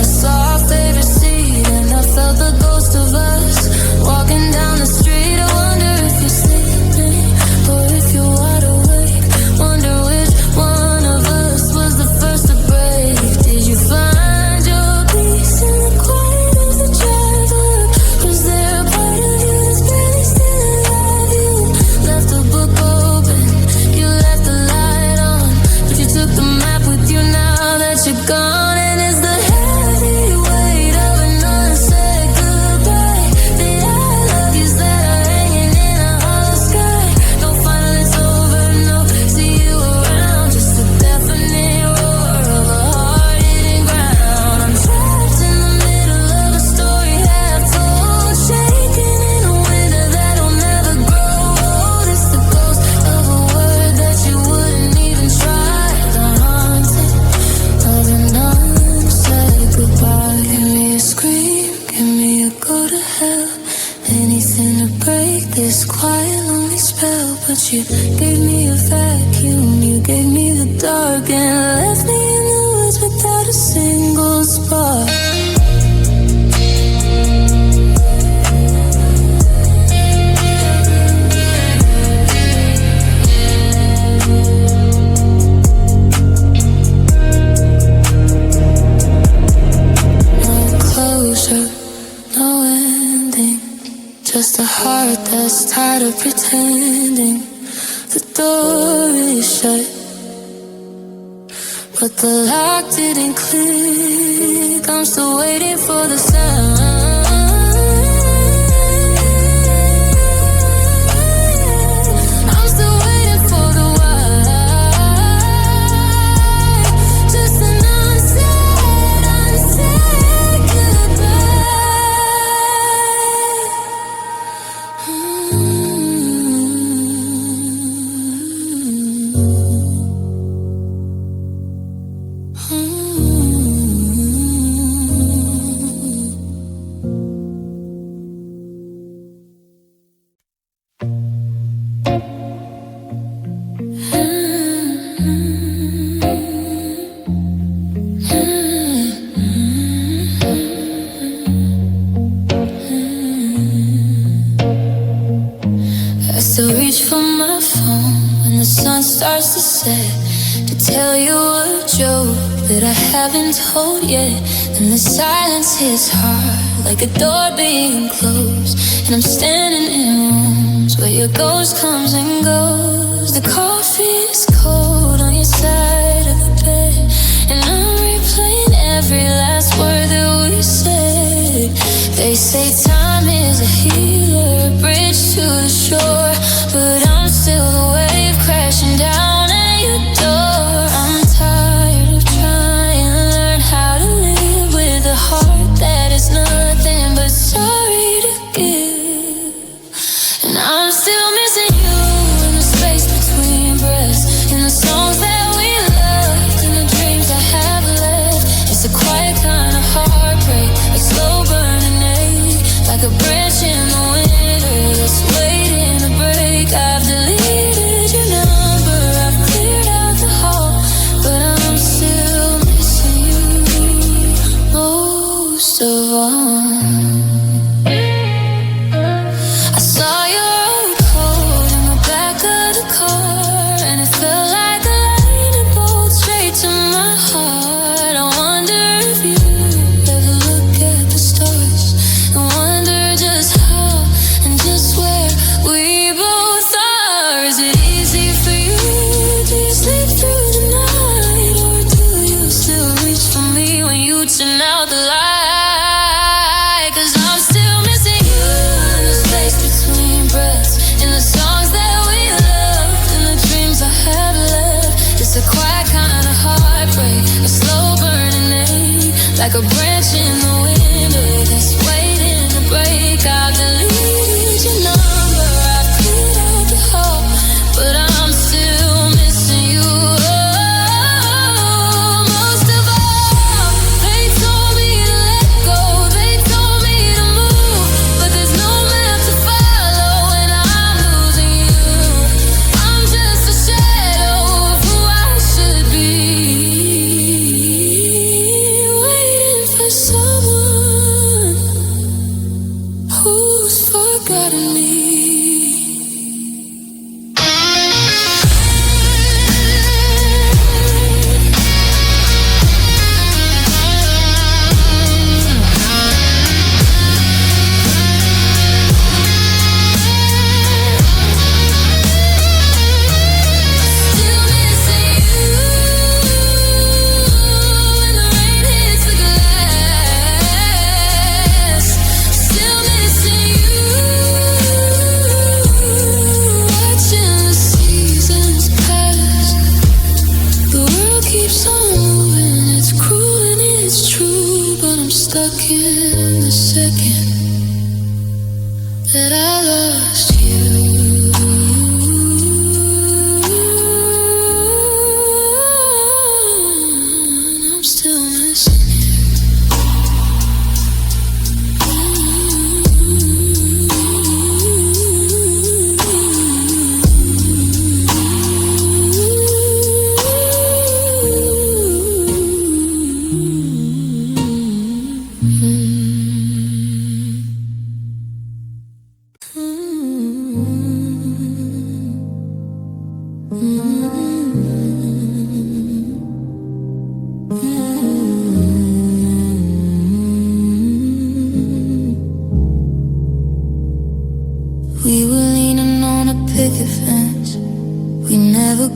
I saw our favorite seat, and I felt the ghost of us walking down the street. I wonder if you're sleeping or if you're wide awake. Wonder which one of us was the first to break. Did you find your peace in the quiet of the traveler? Was there a part of you that's barely still alive? You left the book open, you left the light on, but you took the map with you now that you're gone. And it's the heavy weight of an unsaid goodbye, the I love yous that are hanging in a hollow sky. No final, it's over, no see you around, just the deafening roar of a heart hitting ground. I'm trapped in the middle of a story half told, shaking in a winter that'll never grow old. It's the ghost of a word that you wouldn't even try, the haunting of an unsaid goodbye. Give me a scream, give me a go to hell, anything to break this quiet lonely spell. But you gave me a vacuum, you gave me shut, but the lock didn't click. I'm still waiting for the sound. I'm still waiting for the why. Just an unsaid goodbye. I still reach for my phone when the sun starts to set, to tell you a joke that I haven't told yet. And the silence hits hard like a door being closed, and I'm standing in rooms where your ghost comes and goes. The coffee is cold on your side of the bed, and I'm replaying every last word that we said. They say time is a healer, a bridge to the shore, but I'm still the wave crashing down at your door. I'm tired of trying to learn how to live with a heart that is nothing but sorry to give. And I'm still missing you in the space between breaths, in the songs that we loved, in the dreams I have left. It's a quiet kind of heartbreak, like slow burning ache, like a branch in the winter that's waiting to break. I've deleted your number, I've cleared out the hall, but I'm still missing you most of all. I saw your old coat in the back of the car, and it felt like a lightning bolt straight to my heart. I wonder if you ever look at the stars and wonder just how and just where we both are. Is it easy for you? Do you sleep through the night, or do you still reach for me when you turn out the light? 'Cause I'm still missing you in the space between breaths, in the songs that we loved, in the dreams I have left. It's a quiet kind of heartbreak, a slow burning ache, like a branch in the window that's waiting to break. I've deleted your number, I've cleared out the hall, but I'm still missing you. Most of all, they told me to let go, they told me to move, but there's no map to follow when I'm losing you. I'm just a shadow of who I should be, waiting for someone who's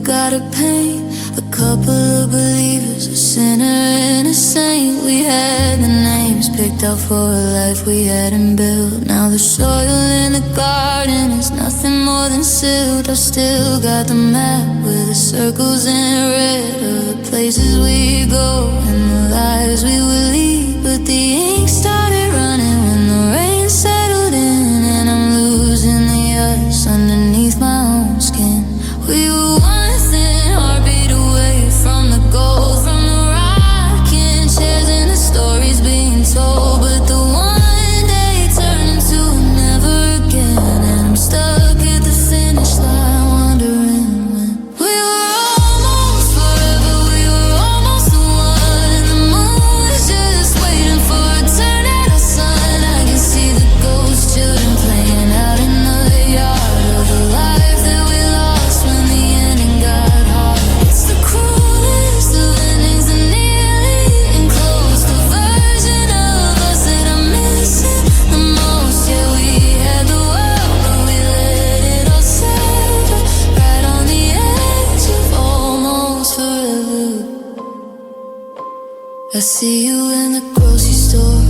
gotta paint a couple of believers, a sinner and a saint. We had the names picked out for a life we hadn't built. Now the soil in the garden is nothing more than silt. I've still got the map with the circles in red of the places we go and the lives we will lead. But the ink started running when the rain settled in, and I'm losing the ice underneath my own skin. We were one thin heartbeat away from the gold, from the rocking chairs and the stories being told. But the one day turned into never again, and I'm stuck at the finish line wondering when. We were almost forever, we were almost the one, and the moon was just waiting for a turn at the sun. I can see the ghost children playing out in the yard of the life that we lost when the ending got hard. It's the cruelest of endings, the nearly enclosed, the version of us that I'm missing the most. Yeah, we had the world, but we let it all sever, right on the edge of almost forever. I see you in the grocery store,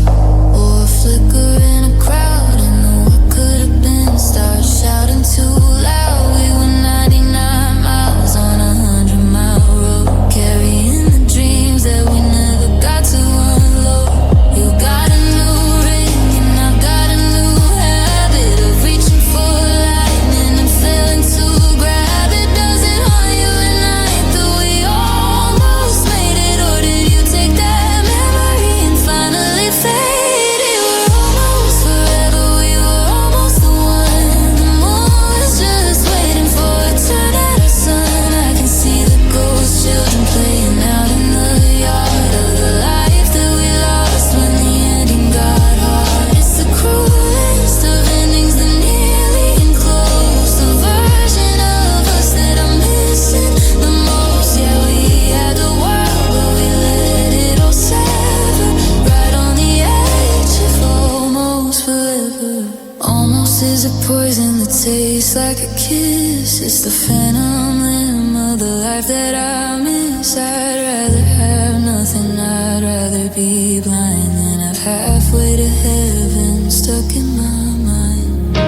or a flicker in a crowd, and the what could have been start shouting too loud. We were 99 miles on a 100-mile road, carrying the dreams that we never got to unload. You got a new ring and I've got a new habit of reaching for lightning and failing to grab it. Does it haunt you at night that we almost made it, or did you take that memory and finally fade it? We're almost forever, we were almost the one. The moon was just waiting for a turn at the sun. I can see the ghost children playing out in the yard of the life that we lost when the ending got hard. It's the cruelest of endings, the nearly enclosed, the version of us that I'm missing the most. Yeah, we had the world, but we let it all sever, right on the edge of almost forever. Almost is a poison that tastes like a kiss. It's the phantom limb of the life that I miss. I'd rather have nothing, I'd rather be blind than have halfway to heaven stuck in my mind.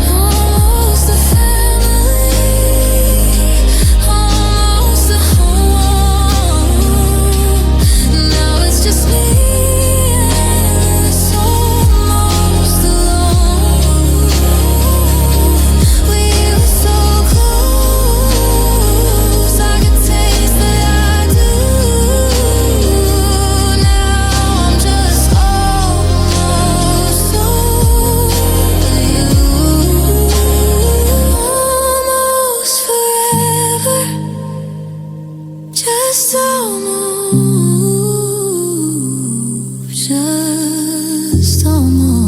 Almost the family, almost the home. Now it's just me and it's almost alone. We were so close, I could taste that I do. Now I'm just almost over you. Almost forever, just almost, just almost.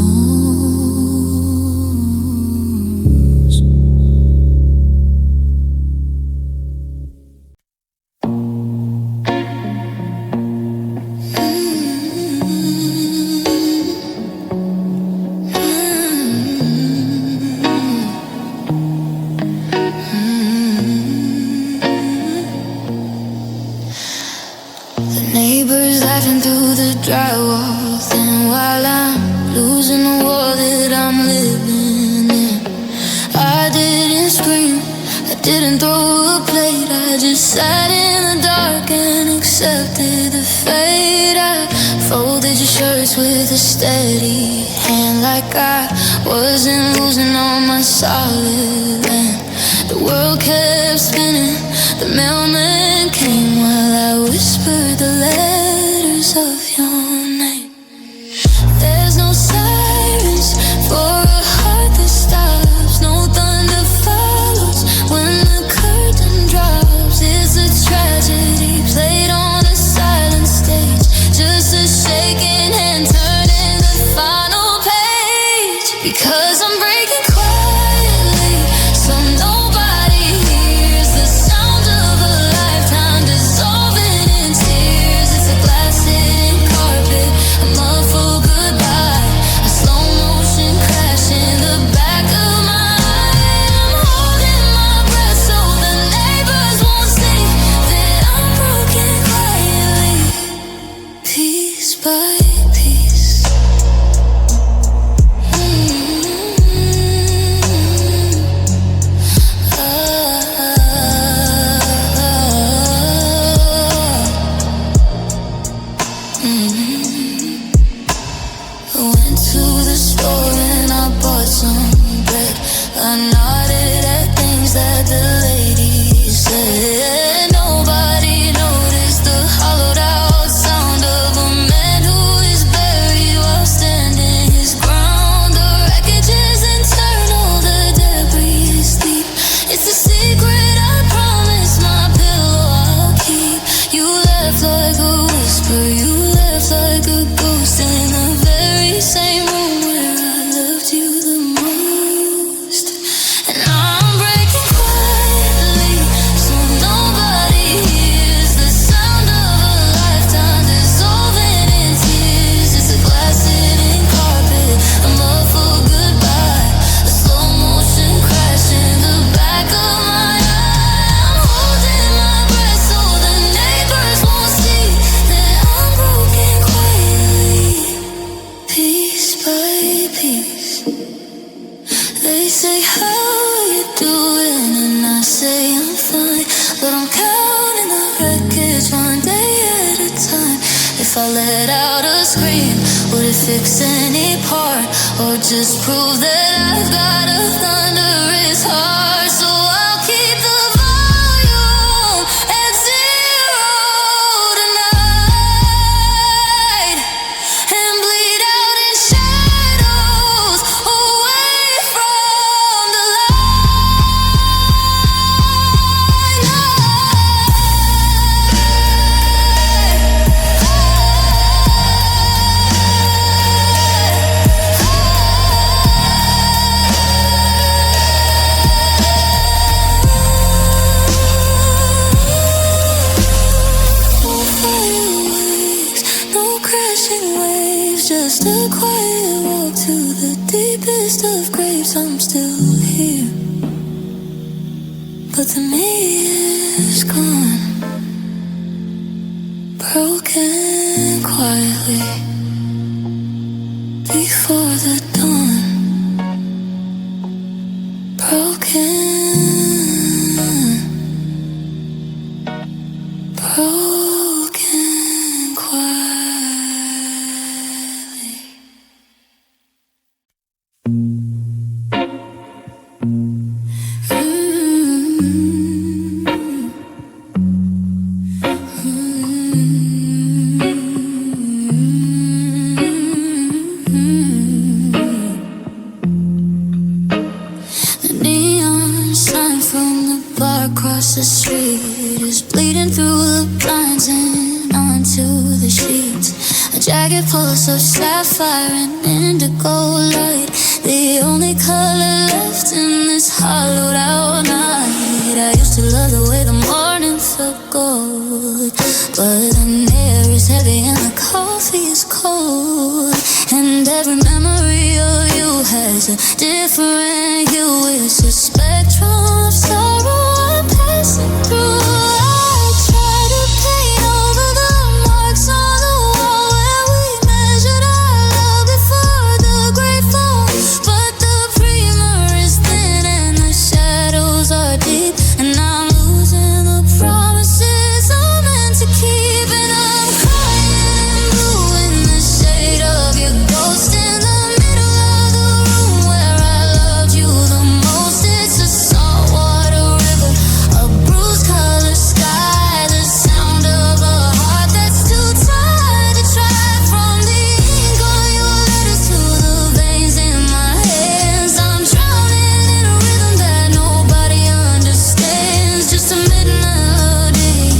The neighbors laughing through the drywall, then while I'm losing the war that I'm living in. I didn't scream, I didn't throw a plate, I just sat in the dark and accepted the fate. I folded your shirts with a steady hand, like I wasn't losing all my solid land. The world kept spinning, the mailman came while I whispered the letters of your name. There's no sirens for a heart that stops, no thunder follows when the curtain drops. It's a tragedy played on a silent stage, just a shaking hand turning the final page. Because I'm breaking quietly, so nobody hears the sound of a I let out a scream, would it fix any part, or just prove that I've got a thunderous heart? So I'll keep the volume at zero tonight and bleed out in shadows away from the just a quiet walk to the deepest of graves. I'm still here, but the me is gone, broken quietly before the dawn. Broken quietly. The neon sign from the bar across the street is bleeding through the blinds and onto the sheets. A jagged pulse of sapphire and indigo light, the only color left in this hollowed out night. I used to love the way the morning felt gold, but the air is heavy and the coffee is cold, and every memory of you has a different hue. It's a spectrum of sorrow I'm passing through. I try to paint over the marks on the wall where we measured our love before the great fall, but the primer is thin and the shadows are deep, and I'm losing the promises I'm meant to keep, and I'm crying and blue in the shade of your ghost in the middle of the room where I loved you the most. It's a saltwater river, a bruised color sky, the sound of a heart that's too tired to try. From the ink on your letters to the veins in my hands, I'm drowning in a rhythm that nobody understands. Just a melody,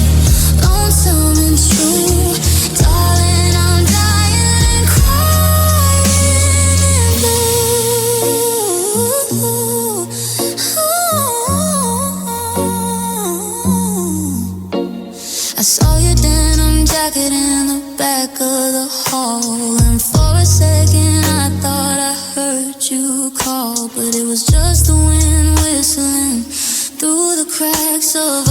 lonesome and true. Darling, I'm dying and crying in blue. I saw your denim jacket in the back of the hall, and for a second I thought I heard you call, but it was just the wind whistling through the cracks of